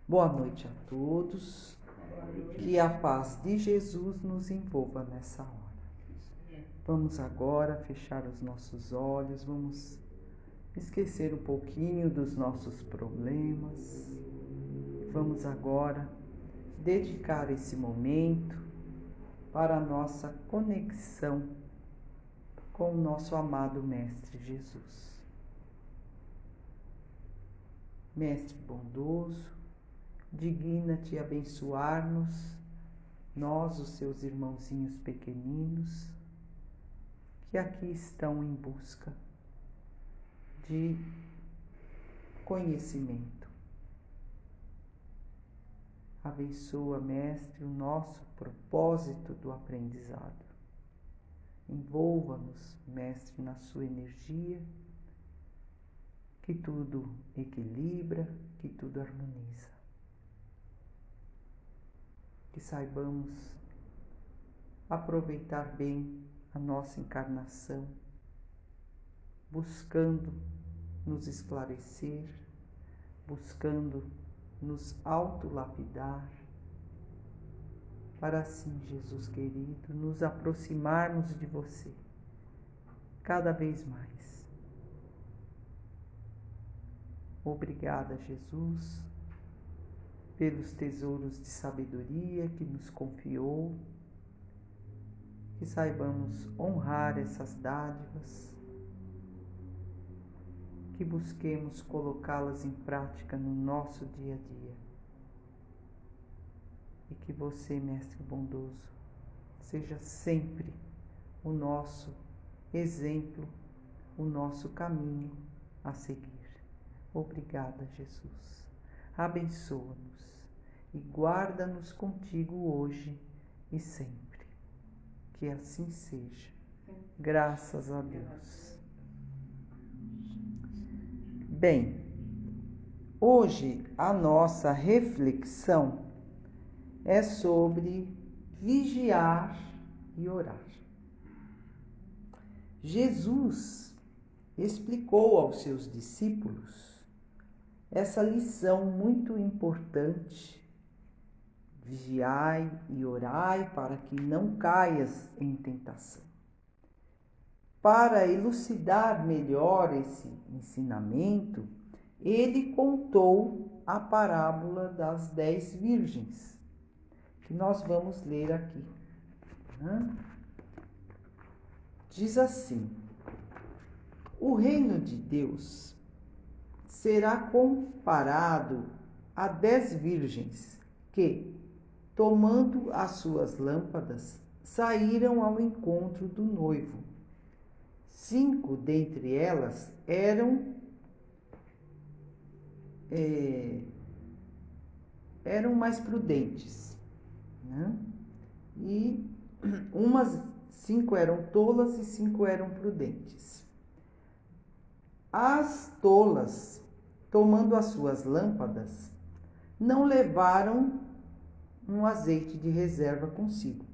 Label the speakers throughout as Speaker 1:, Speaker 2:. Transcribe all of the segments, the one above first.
Speaker 1: Boa noite a todos. Que a paz de Jesus nos envolva nessa hora. Vamos agora fechar os nossos olhos, vamos esquecer um pouquinho dos nossos problemas. Vamos agora dedicar esse momento para a nossa conexão com o nosso amado Mestre Jesus. Mestre bondoso, digna-te abençoar-nos, nós, os seus irmãozinhos pequeninos, que aqui estão em busca de conhecimento. Abençoa, Mestre, o nosso propósito do aprendizado. Envolva-nos, Mestre, na sua energia, que tudo equilibra, que tudo harmoniza. Que saibamos aproveitar bem a nossa encarnação, buscando nos esclarecer, buscando nos autolapidar, para assim, Jesus querido, nos aproximarmos de você cada vez mais. Obrigada, Jesus, pelos tesouros de sabedoria que nos confiou, que saibamos honrar essas dádivas, que busquemos colocá-las em prática no nosso dia a dia. E que você, Mestre bondoso, seja sempre o nosso exemplo, o nosso caminho a seguir. Obrigada, Jesus. Abençoa-nos e guarda-nos contigo hoje e sempre. Que assim seja. Graças a Deus. Bem, hoje a nossa reflexão é sobre vigiar e orar. Jesus explicou aos seus discípulos essa lição muito importante: vigiai e orai para que não caias em tentação. Para elucidar melhor esse ensinamento, ele contou a parábola das 10 virgens, que nós vamos ler aqui. Diz assim: o reino de Deus será comparado a 10 virgens que, tomando as suas lâmpadas, saíram ao encontro do noivo. 5 dentre elas eram mais prudentes, né? E 5 eram tolas e 5 eram prudentes. As tolas, tomando as suas lâmpadas, não levaram um azeite de reserva consigo.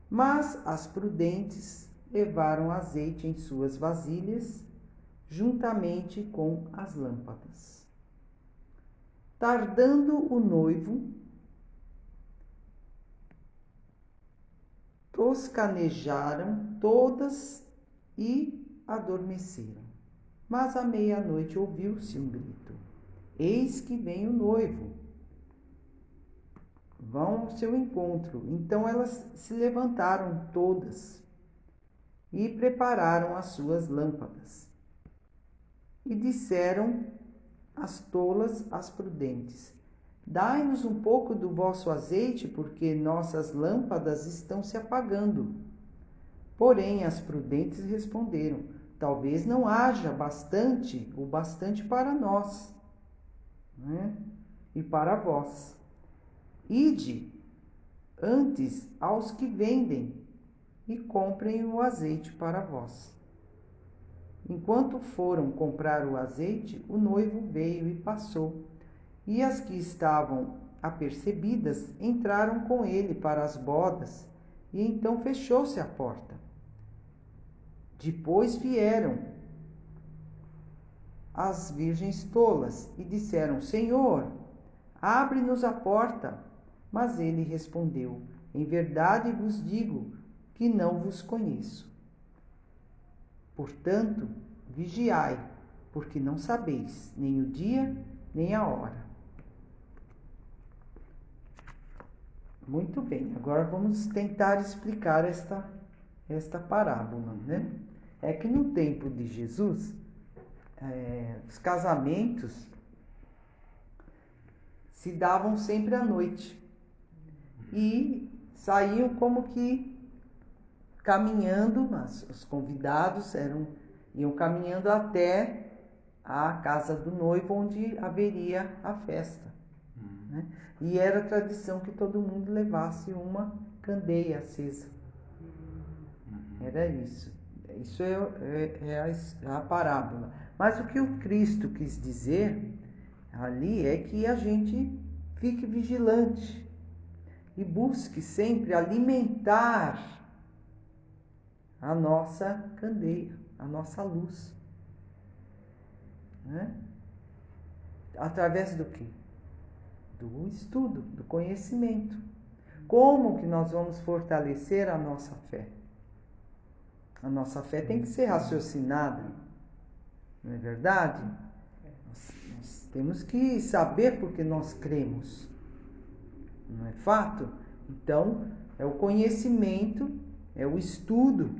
Speaker 1: Mas as prudentes levaram azeite em suas vasilhas, juntamente com as lâmpadas. Tardando o noivo, toscanejaram todas e adormeceram. Mas à meia-noite ouviu-se um grito: eis que vem o noivo, vão ao seu encontro. Então elas se levantaram todas e prepararam as suas lâmpadas. E disseram as tolas às prudentes: dai-nos um pouco do vosso azeite, porque nossas lâmpadas estão se apagando. Porém as prudentes responderam: talvez não haja o bastante para nós, né? E para vós. Ide antes aos que vendem e comprem o azeite para vós. Enquanto foram comprar o azeite, o noivo veio e passou, e as que estavam apercebidas entraram com ele para as bodas, e então fechou-se a porta. Depois vieram as virgens tolas e disseram: Senhor, abre-nos a porta. Mas ele respondeu: Em verdade vos digo que não vos conheço. Portanto, vigiai, porque não sabeis nem o dia nem a hora. Muito bem, agora vamos tentar explicar esta parábola, né? É que no tempo de Jesus, os casamentos se davam sempre à noite e saíam como que caminhando, os convidados iam caminhando até a casa do noivo, onde haveria a festa, né? E era tradição que todo mundo levasse uma candeia acesa. Era isso. Isso é a parábola. Mas o que o Cristo quis dizer ali é que a gente fique vigilante e busque sempre alimentar a nossa candeia, a nossa luz, né? Através do quê? Do estudo, do conhecimento. Como que nós vamos fortalecer a nossa fé? A nossa fé tem que ser raciocinada, não é verdade? Nós temos que saber porque nós cremos, não é fato? Então, é o conhecimento, é o estudo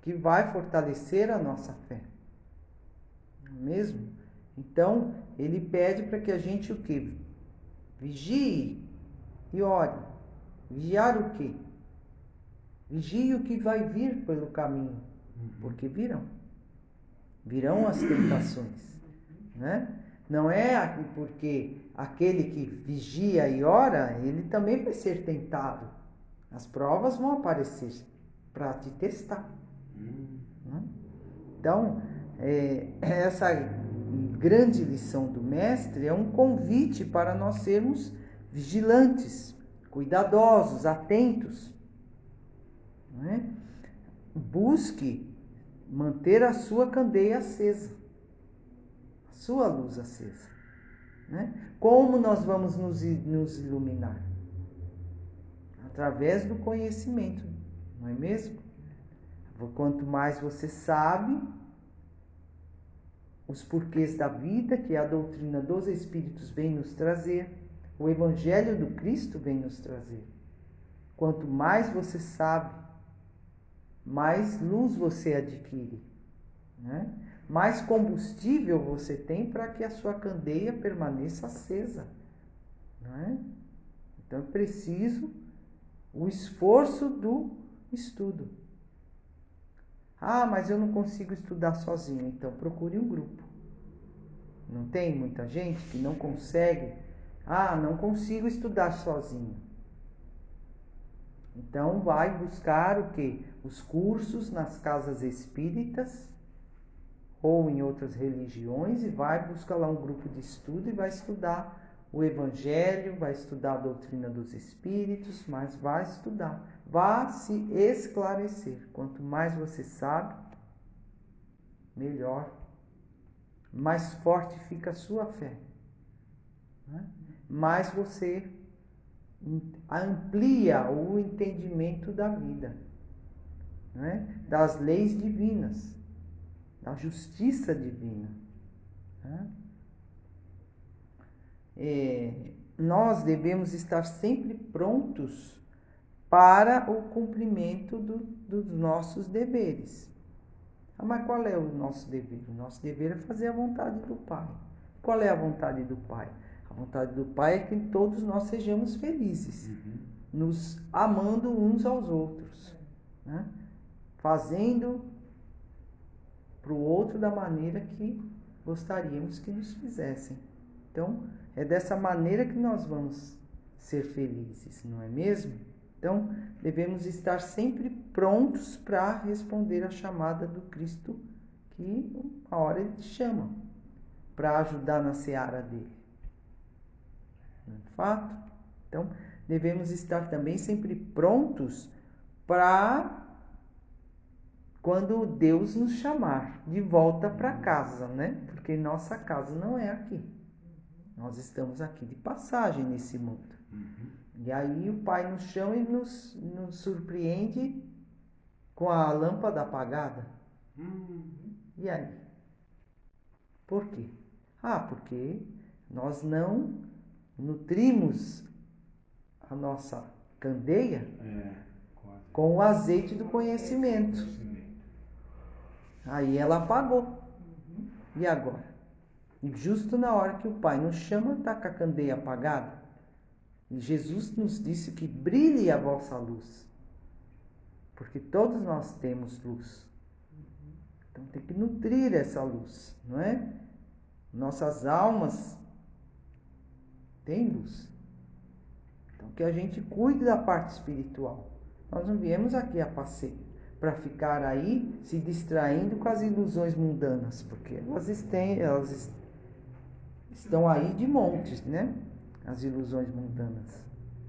Speaker 1: que vai fortalecer a nossa fé, não é mesmo? Então, ele pede para que a gente o quê? Vigie e ore. Vigiar o quê? Vigie o que vai vir pelo caminho, porque virão as tentações, né? Não é porque aquele que vigia e ora, ele também vai ser tentado. As provas vão aparecer para te testar, né? Então, essa grande lição do mestre é um convite para nós sermos vigilantes, cuidadosos, atentos, né? Busque manter a sua candeia acesa, a sua luz acesa, né? Como nós vamos nos iluminar? Através do conhecimento, não é mesmo? Quanto mais você sabe os porquês da vida que a doutrina dos Espíritos vem nos trazer, o Evangelho do Cristo vem nos trazer. Quanto mais você sabe, mais luz você adquire, né? Mais combustível você tem para que a sua candeia permaneça acesa, não é? Então é preciso o esforço do estudo. Ah, mas eu não consigo estudar sozinho, então procure um grupo. Não tem muita gente que não consegue? Ah, não consigo estudar sozinho. Então vai buscar o quê? Os cursos nas casas espíritas ou em outras religiões e vai buscar lá um grupo de estudo e vai estudar o Evangelho, vai estudar a doutrina dos Espíritos, mas vai estudar, vá se esclarecer. Quanto mais você sabe, melhor, mais forte fica a sua fé, né? Mais você amplia o entendimento da vida, né? Das leis divinas, da justiça divina, né? Nós devemos estar sempre prontos para o cumprimento dos nossos deveres. Ah, mas qual é o nosso dever? O nosso dever é fazer a vontade do Pai. Qual é a vontade do Pai? A vontade do Pai é que todos nós sejamos felizes, nos amando uns aos outros, né? Fazendo para o outro da maneira que gostaríamos que nos fizessem. Então, é dessa maneira que nós vamos ser felizes, não é mesmo? Então, devemos estar sempre prontos para responder à chamada do Cristo, que a hora ele te chama, para ajudar na seara dele. Não é fato? Então, devemos estar também sempre prontos para quando Deus nos chamar de volta para casa, né? Porque nossa casa não é aqui. Nós estamos aqui de passagem nesse mundo. E aí o Pai nos chama e nos surpreende com a lâmpada apagada. E aí? Por quê? Porque nós não nutrimos a nossa candeia com o azeite do conhecimento. Aí ela apagou. E agora? E justo na hora que o Pai nos chama, está com a candeia apagada. E Jesus nos disse que brilhe a vossa luz. Porque todos nós temos luz. Então tem que nutrir essa luz, não é? Nossas almas têm luz. Então que a gente cuide da parte espiritual. Nós não viemos aqui a passeio para ficar aí se distraindo com as ilusões mundanas, porque elas estão aí de montes, né? As ilusões mundanas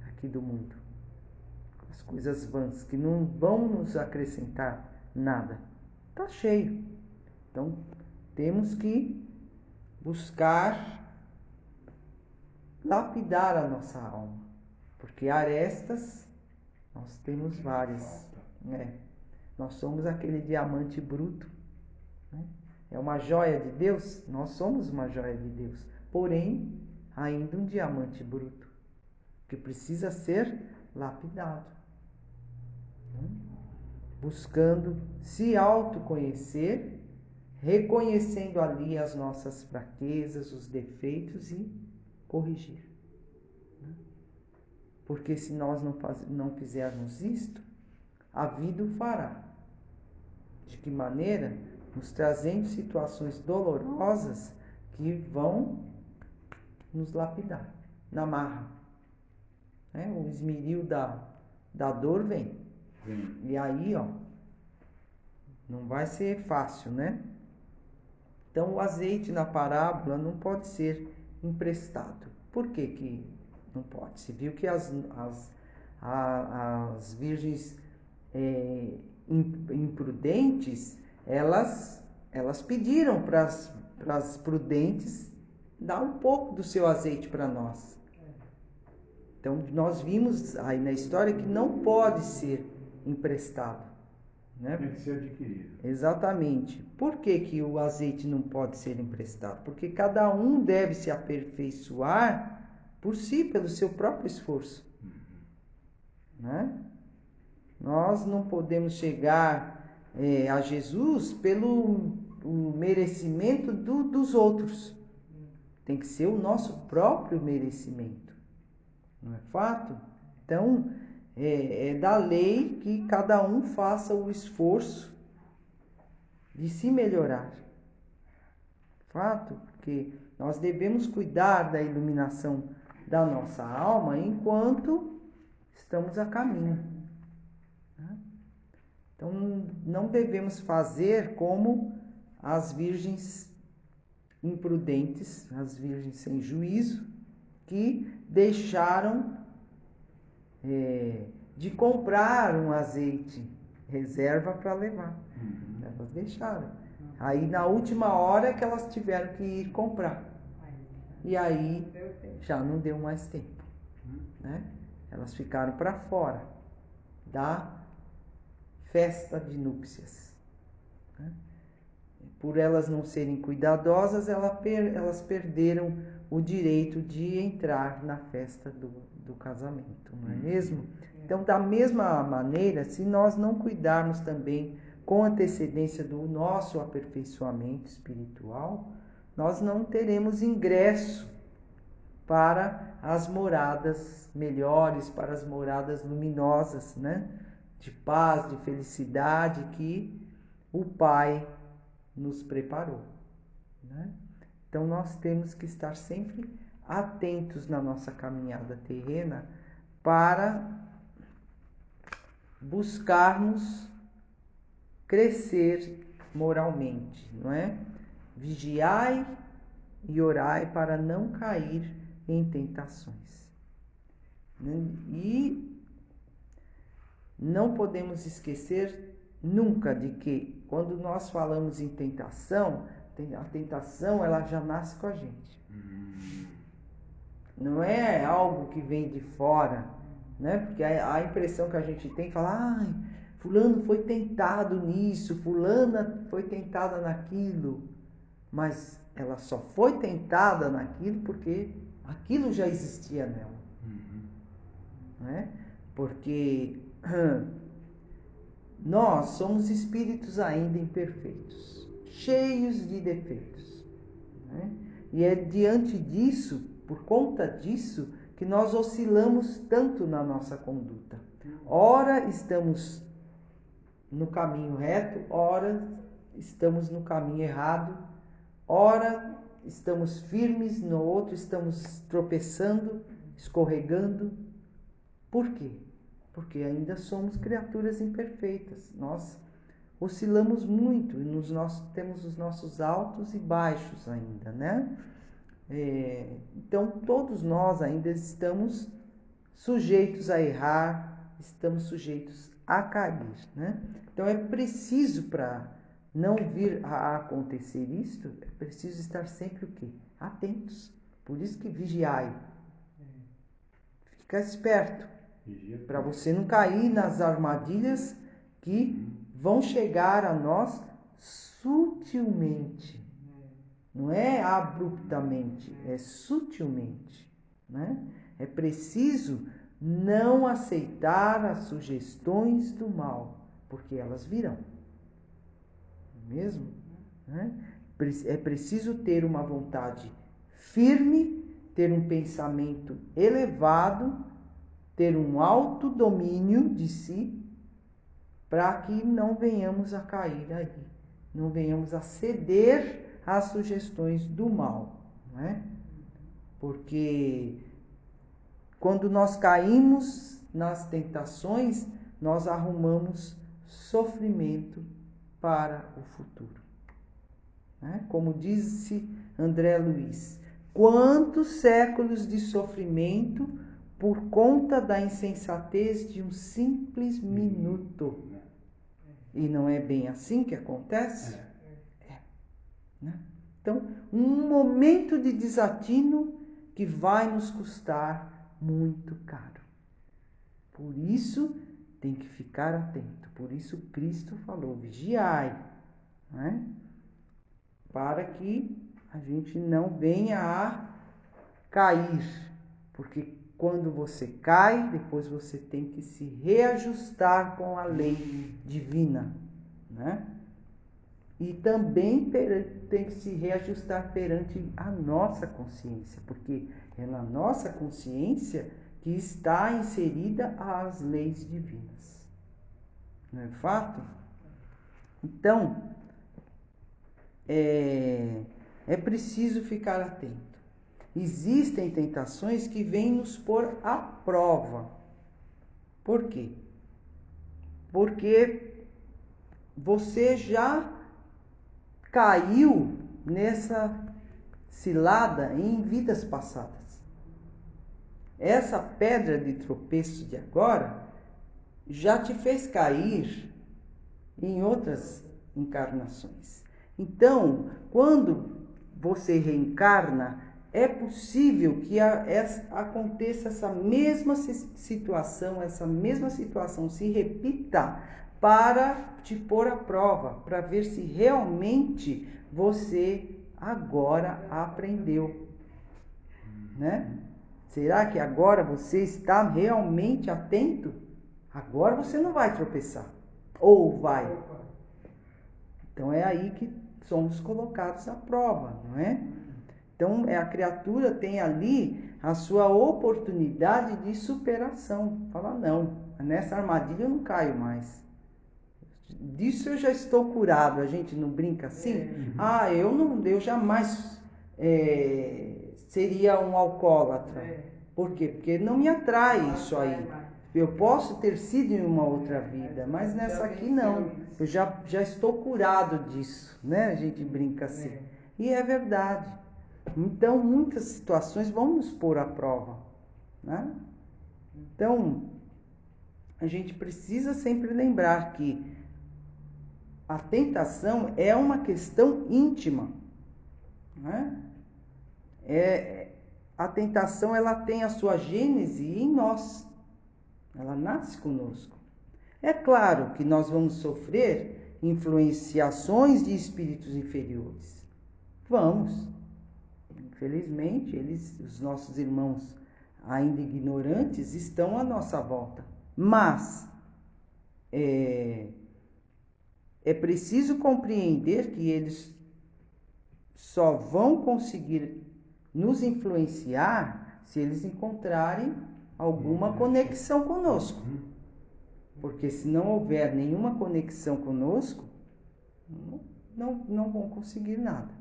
Speaker 1: aqui do mundo. As coisas vãs que não vão nos acrescentar nada. Está cheio. Então temos que buscar lapidar a nossa alma, porque arestas nós temos várias. Nós somos aquele diamante bruto, né? É uma joia de Deus, nós somos uma joia de Deus, porém ainda um diamante bruto que precisa ser lapidado, né? Buscando se autoconhecer, reconhecendo ali as nossas fraquezas, os defeitos e corrigir. Porque se nós não fizermos isto, a vida o fará. De que maneira? Nos trazendo situações dolorosas que vão nos lapidar na marra. O esmeril da dor vem. E aí, não vai ser fácil, né? Então, o azeite na parábola não pode ser emprestado. Por que não pode? Se viu que as virgens imprudentes, elas pediram para as prudentes dar um pouco do seu azeite para nós. Então, nós vimos aí na história que não pode ser emprestado, né?
Speaker 2: Tem que ser adquirido.
Speaker 1: Exatamente. Por que o azeite não pode ser emprestado? Porque cada um deve se aperfeiçoar por si, pelo seu próprio esforço. Né? Nós não podemos chegar a Jesus pelo merecimento dos outros. Tem que ser o nosso próprio merecimento. Não é fato? Então, é da lei que cada um faça o esforço de se melhorar. Fato? Porque nós devemos cuidar da iluminação da nossa alma enquanto estamos a caminho. Então, não devemos fazer como as virgens imprudentes, as virgens sem juízo, que deixaram de comprar um azeite reserva para levar. Elas deixaram. Aí, na última hora que elas tiveram que ir comprar. E aí, já não deu mais tempo. Né? Elas ficaram para fora da festa de núpcias. Né? Por elas não serem cuidadosas, elas perderam o direito de entrar na festa do casamento, não é mesmo? Então, da mesma maneira, se nós não cuidarmos também com antecedência do nosso aperfeiçoamento espiritual, nós não teremos ingresso para as moradas melhores, para as moradas luminosas, né? De paz, de felicidade que o Pai nos preparou. Né? Então nós temos que estar sempre atentos na nossa caminhada terrena para buscarmos crescer moralmente, não é? Vigiai e orai para não cair em tentações. E não podemos esquecer nunca de que quando nós falamos em tentação, a tentação ela já nasce com a gente. Não é algo que vem de fora, né? Porque a impressão que a gente tem, fala, ai, fulano foi tentado nisso, fulana foi tentada naquilo, mas ela só foi tentada naquilo porque aquilo já existia nela, né? Porque nós somos espíritos ainda imperfeitos, cheios de defeitos, né? E é diante disso, por conta disso, que nós oscilamos tanto na nossa conduta. Ora estamos no caminho reto, ora estamos no caminho errado, ora estamos firmes, no outro estamos tropeçando, escorregando. Por quê? Porque ainda somos criaturas imperfeitas. Nós oscilamos muito e temos os nossos altos e baixos ainda, né? Então, todos nós ainda estamos sujeitos a errar, estamos sujeitos a cair, né? Então, é preciso, para não vir a acontecer isto, é preciso estar sempre o quê? Atentos. Por isso que vigiai. Fica esperto, para você não cair nas armadilhas que vão chegar a nós sutilmente. Não é abruptamente, é sutilmente, né? É preciso não aceitar as sugestões do mal, porque elas virão. Mesmo, né? É preciso ter uma vontade firme, ter um pensamento elevado, ter um autodomínio de si, para que não venhamos a cair aí, não venhamos a ceder às sugestões do mal, né? Porque quando nós caímos nas tentações, nós arrumamos sofrimento para o futuro, né? Como disse André Luiz, quantos séculos de sofrimento por conta da insensatez de um simples minuto. E não é bem assim que acontece? Né? Então, um momento de desatino que vai nos custar muito caro. Por isso, tem que ficar atento. Por isso, Cristo falou, vigiai, né? Para que a gente não venha a cair. Porque quando você cai, depois você tem que se reajustar com a lei divina, né? E também tem que se reajustar perante a nossa consciência, porque é na nossa consciência que está inserida as leis divinas. Não é fato? Então, é preciso ficar atento. Existem tentações que vêm nos pôr à prova. Por quê? Porque você já caiu nessa cilada em vidas passadas. Essa pedra de tropeço de agora já te fez cair em outras encarnações. Então, quando você reencarna, é possível que aconteça essa mesma situação se repita para te pôr à prova, para ver se realmente você agora aprendeu, né? Será que agora você está realmente atento? Agora você não vai tropeçar. Ou vai? Então é aí que somos colocados à prova, não é? Então a criatura tem ali a sua oportunidade de superação. Fala, não, nessa armadilha eu não caio mais. Disso eu já estou curado. A gente não brinca assim? Eu jamais seria um alcoólatra. Por quê? Porque não me atrai isso aí. Eu posso ter sido em uma outra vida, mas nessa aqui não. Eu já estou curado disso, né? A gente brinca assim. E é verdade. Então, muitas situações vão nos pôr à prova, né? Então, a gente precisa sempre lembrar que a tentação é uma questão íntima, né? A tentação, ela tem a sua gênese em nós, ela nasce conosco. É claro que nós vamos sofrer influenciações de espíritos inferiores. Vamos. Infelizmente, os nossos irmãos ainda ignorantes estão à nossa volta. Mas é preciso compreender que eles só vão conseguir nos influenciar se eles encontrarem alguma conexão conosco. Porque se não houver nenhuma conexão conosco, não vão conseguir nada,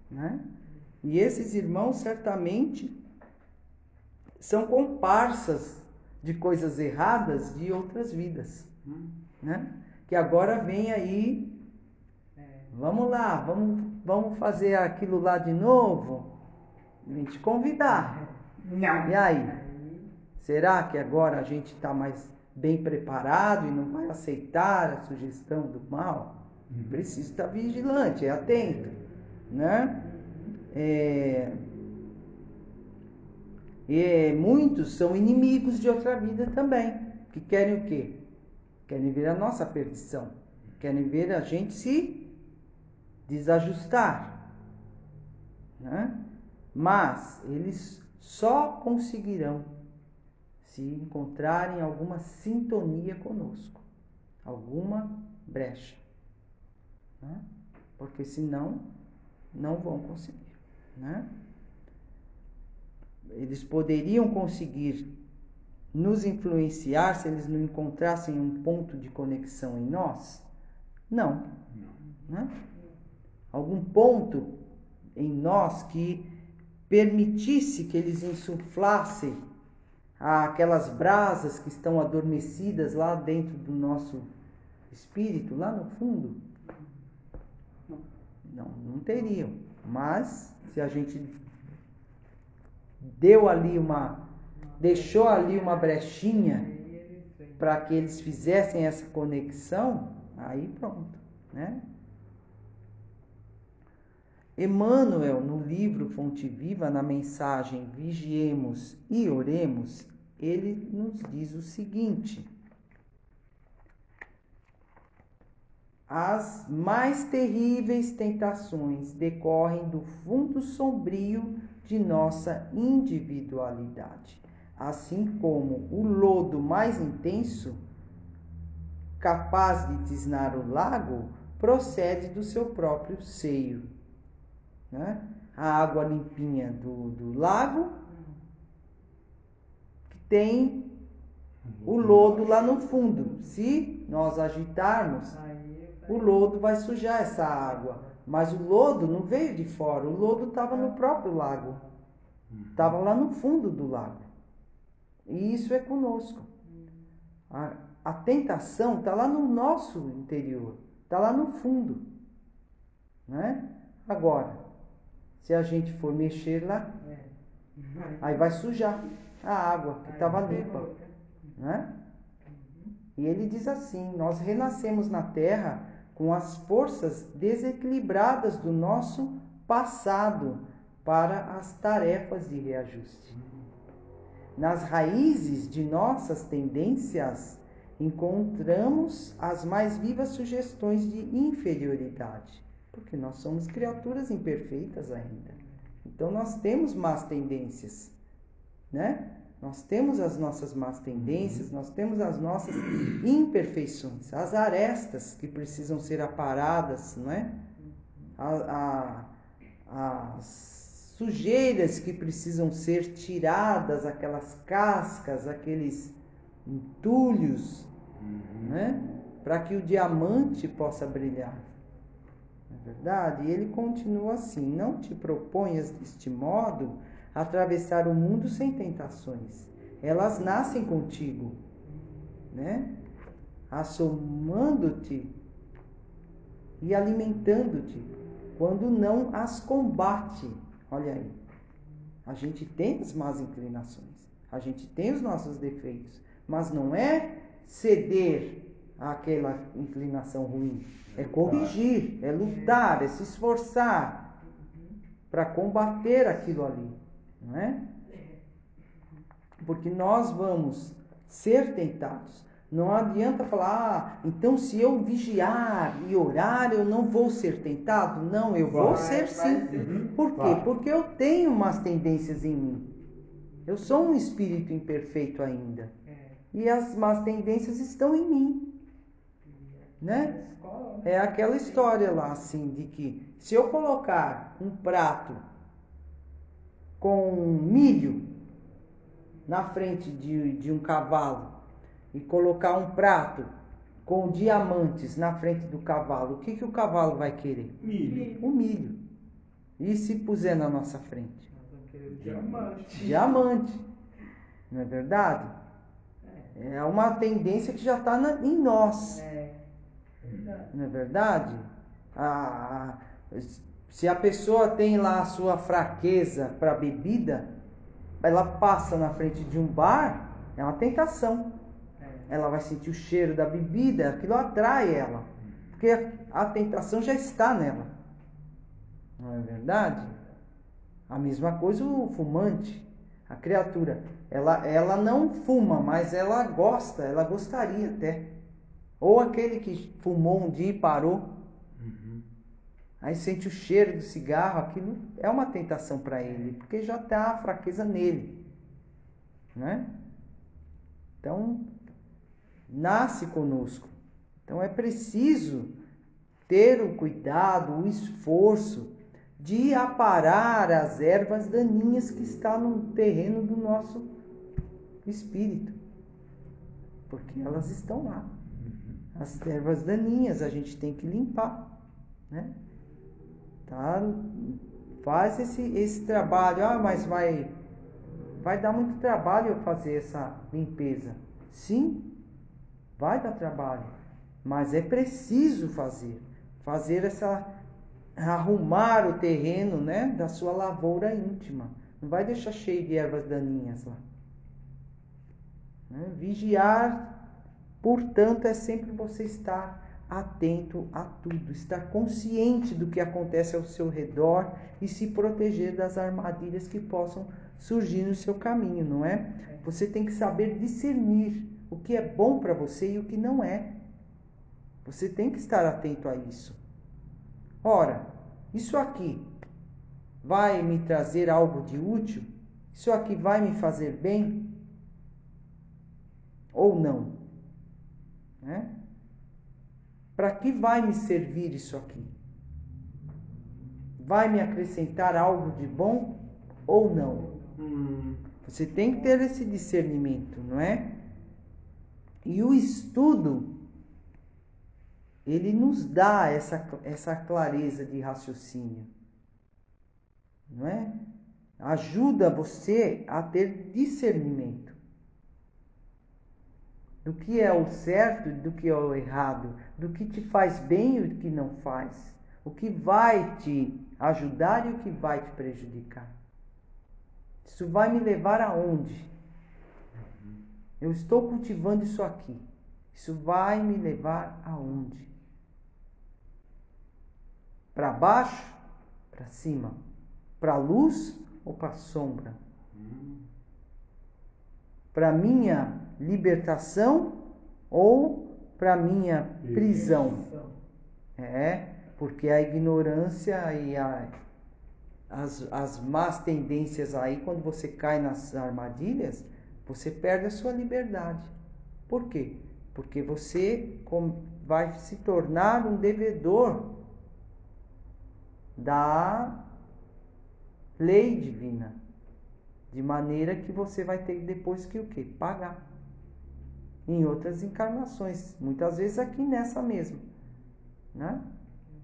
Speaker 1: né? E esses irmãos certamente são comparsas de coisas erradas de outras vidas, né? Que agora vem aí, vamos lá, vamos fazer aquilo lá de novo, vem te convidar.
Speaker 2: Não.
Speaker 1: E aí? Será que agora a gente está mais bem preparado e não vai aceitar a sugestão do mal? Precisa estar vigilante, atento, né? E muitos são inimigos de outra vida também, que querem o quê? Querem ver a nossa perdição, querem ver a gente se desajustar, né? Mas eles só conseguirão se encontrarem alguma sintonia conosco, alguma brecha, né? Porque senão não vão conseguir, né? Eles poderiam conseguir nos influenciar se eles não encontrassem um ponto de conexão em nós? Não. Né? Algum ponto em nós que permitisse que eles insuflassem aquelas brasas que estão adormecidas lá dentro do nosso espírito, lá no fundo? Não teriam. Mas se a gente deixou ali uma brechinha para que eles fizessem essa conexão, aí pronto, né? Emmanuel, no livro Fonte Viva, na mensagem Vigiemos e Oremos, ele nos diz o seguinte: as mais terríveis tentações decorrem do fundo sombrio de nossa individualidade, assim como o lodo mais intenso, capaz de tisnar o lago, procede do seu próprio seio, né? A água limpinha do lago, que tem o lodo lá no fundo. Se nós agitarmos, o lodo vai sujar essa água. Mas o lodo não veio de fora, o lodo estava no próprio lago. Estava lá no fundo do lago. E isso é conosco. A tentação está lá no nosso interior, está lá no fundo, né? Agora, se a gente for mexer lá, aí vai sujar a água que estava limpa, né? E ele diz assim: nós renascemos na Terra com as forças desequilibradas do nosso passado para as tarefas de reajuste. Nas raízes de nossas tendências encontramos as mais vivas sugestões de inferioridade, porque nós somos criaturas imperfeitas ainda. Então nós temos más tendências, né? Nós temos as nossas más tendências, nós temos as nossas imperfeições, as arestas que precisam ser aparadas, não é? As sujeiras que precisam ser tiradas, aquelas cascas, aqueles entulhos, né? Para que o diamante possa brilhar. Não é verdade? E ele continua assim: não te proponhas deste modo atravessar o mundo sem tentações. Elas nascem contigo, né? Assomando-te e alimentando-te, quando não as combate. Olha aí, a gente tem as más inclinações, a gente tem os nossos defeitos, mas não é ceder aquela inclinação ruim. É corrigir, é lutar, é se esforçar para combater aquilo ali, não é? Porque nós vamos ser tentados. Não adianta falar, então se eu vigiar e orar, eu não vou ser tentado. Não, eu vou ser sim. Por quê? Porque eu tenho umas tendências em mim. Eu sou um espírito imperfeito ainda. E as más tendências estão em mim. Né? É aquela história lá, assim, de que se eu colocar um prato com milho na frente de um cavalo e colocar um prato com diamantes na frente do cavalo, o que o cavalo vai querer?
Speaker 2: Milho.
Speaker 1: O milho. E se puser na nossa frente?
Speaker 2: Diamante.
Speaker 1: Diamante. Não é verdade? É uma tendência que já está em nós. Não é verdade? Se a pessoa tem lá a sua fraqueza para bebida, ela passa na frente de um bar, é uma tentação. Ela vai sentir o cheiro da bebida, aquilo atrai ela. Porque a tentação já está nela. Não é verdade? A mesma coisa o fumante. A criatura, ela não fuma, mas ela gosta, ela gostaria até. Ou aquele que fumou um dia e parou. Aí sente o cheiro do cigarro, aquilo é uma tentação para ele, porque já está a fraqueza nele. Né? Então, nasce conosco. Então é preciso ter o cuidado, o esforço de aparar as ervas daninhas que estão no terreno do nosso espírito. Porque elas estão lá. As ervas daninhas a gente tem que limpar. Né? Tá? Faz esse trabalho. Ah, mas vai dar muito trabalho eu fazer essa limpeza. Sim, vai dar trabalho. Mas é preciso fazer. Arrumar o terreno, né, da sua lavoura íntima. Não vai deixar cheio de ervas daninhas lá. Né? Vigiar, portanto, é sempre você estar atento a tudo, estar consciente do que acontece ao seu redor e se proteger das armadilhas que possam surgir no seu caminho, não é? Você tem que saber discernir o que é bom para você e o que não é. Você tem que estar atento a isso. Ora, isso aqui vai me trazer algo de útil? Isso aqui vai me fazer bem? Ou não? Né? Para que vai me servir isso aqui? Vai me acrescentar algo de bom ou não? Você tem que ter esse discernimento, não é? E o estudo, ele nos dá essa clareza de raciocínio, não é? Ajuda você a ter discernimento do que é o certo e do que é o errado, do que te faz bem e o que não faz, o que vai te ajudar e o que vai te prejudicar. Isso vai me levar aonde? Eu estou cultivando isso aqui. Isso vai me levar aonde? Para baixo? Para cima? Para a luz ou para a sombra? Para minha libertação ou para minha prisão? Porque a ignorância e as más tendências aí, quando você cai nas armadilhas, você perde a sua liberdade. Por quê? Porque você vai se tornar um devedor da lei divina. De maneira que você vai ter depois que o quê? Pagar. Em outras encarnações. Muitas vezes aqui nessa mesma. Né?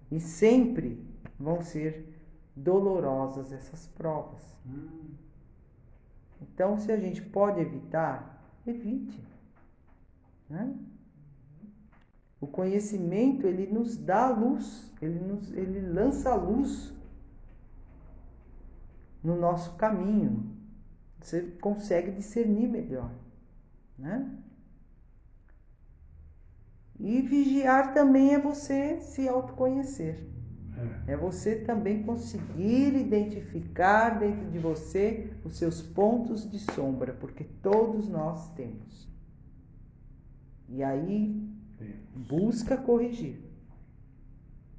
Speaker 1: E sempre vão ser dolorosas essas provas. Então, se a gente pode evitar, evite. Né? O conhecimento, ele nos dá luz, ele lança luz no nosso caminho. Você consegue discernir melhor. Né? E vigiar também é você se autoconhecer. É você também conseguir identificar dentro de você os seus pontos de sombra, porque todos nós temos. E aí busca corrigir,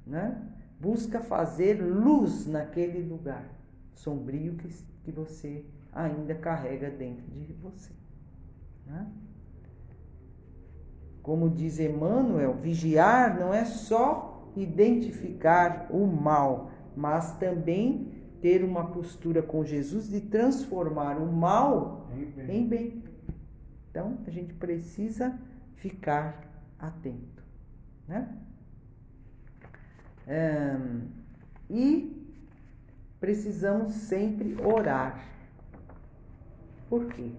Speaker 1: né? Busca fazer luz naquele lugar sombrio que você ainda carrega dentro de você, né? Como diz Emmanuel, vigiar não é só identificar o mal, mas também ter uma postura com Jesus de transformar o mal em bem. Então, a gente precisa ficar atento, né? E precisamos sempre orar. Por quê?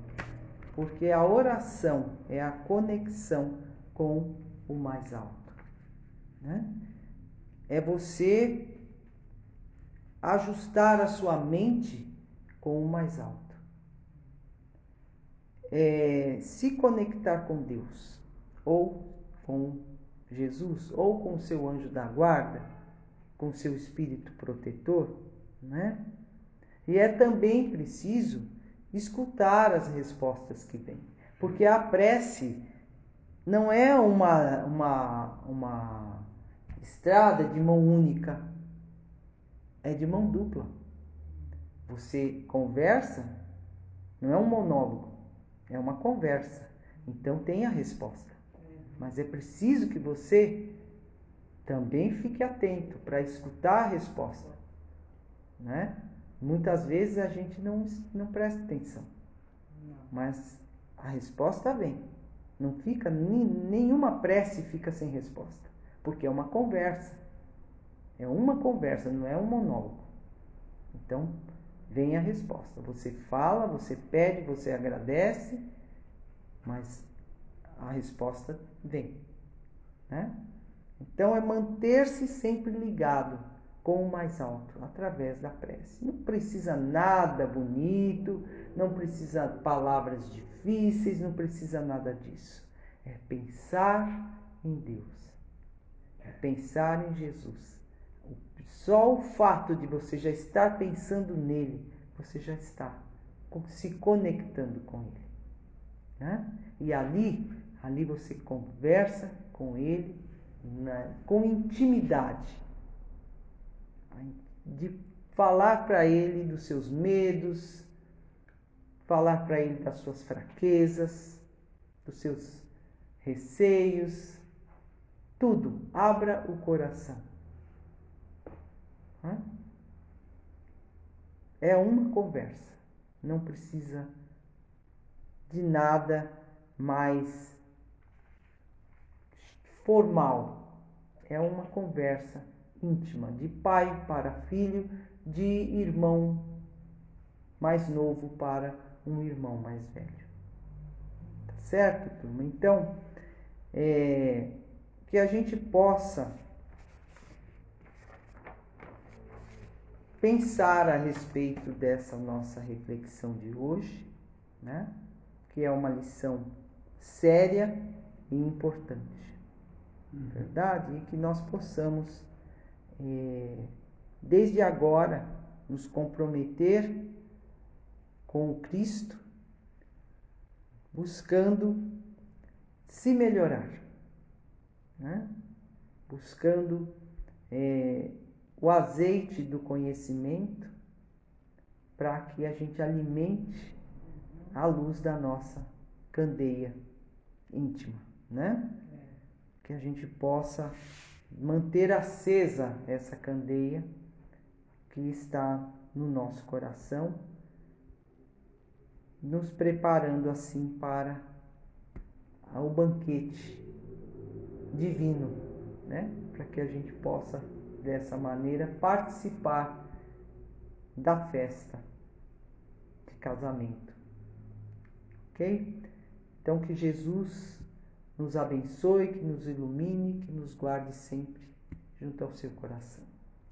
Speaker 1: Porque a oração é a conexão com o mais alto, né? É você ajustar a sua mente com o mais alto. É se conectar com Deus, ou com Jesus, ou com o seu anjo da guarda, com o seu espírito protetor, né? E é também preciso escutar as respostas que vêm, porque a prece não é uma estrada de mão única, é de mão dupla. Você conversa, não é um monólogo, é uma conversa. Então tem a resposta. Mas é preciso que você também fique atento para escutar a resposta, né? Muitas vezes a gente não presta atenção, mas a resposta vem. Não fica, nenhuma prece fica sem resposta, porque é uma conversa. É uma conversa, não é um monólogo. Então, vem a resposta. Você fala, você pede, você agradece, mas a resposta vem, né? Então, é manter-se sempre ligado com o mais alto, através da prece. Não precisa nada bonito, não precisa palavras difíceis, não precisa nada disso. É pensar em Deus, é pensar em Jesus. Só o fato de você já estar pensando nele, você já está se conectando com ele, né? E ali você conversa com ele com intimidade, de falar para ele dos seus medos, falar para ele das suas fraquezas, dos seus receios, tudo. Abra o coração. É uma conversa, não precisa de nada mais formal. É uma conversa íntima, de pai para filho, de irmão mais novo para um irmão mais velho. Tá certo, turma? Então, que a gente possa pensar a respeito dessa nossa reflexão de hoje, né? Que é uma lição séria e importante, verdade? E que nós possamos, desde agora, nos comprometer com o Cristo, buscando se melhorar, né? Buscando o azeite do conhecimento para que a gente alimente a luz da nossa candeia íntima, né? Que a gente possa manter acesa essa candeia que está no nosso coração, nos preparando assim para o banquete divino, né? Para que a gente possa, dessa maneira, participar da festa de casamento, ok? Então, que Jesus nos abençoe, que nos ilumine, que nos guarde sempre junto ao seu coração.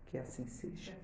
Speaker 1: Que assim seja.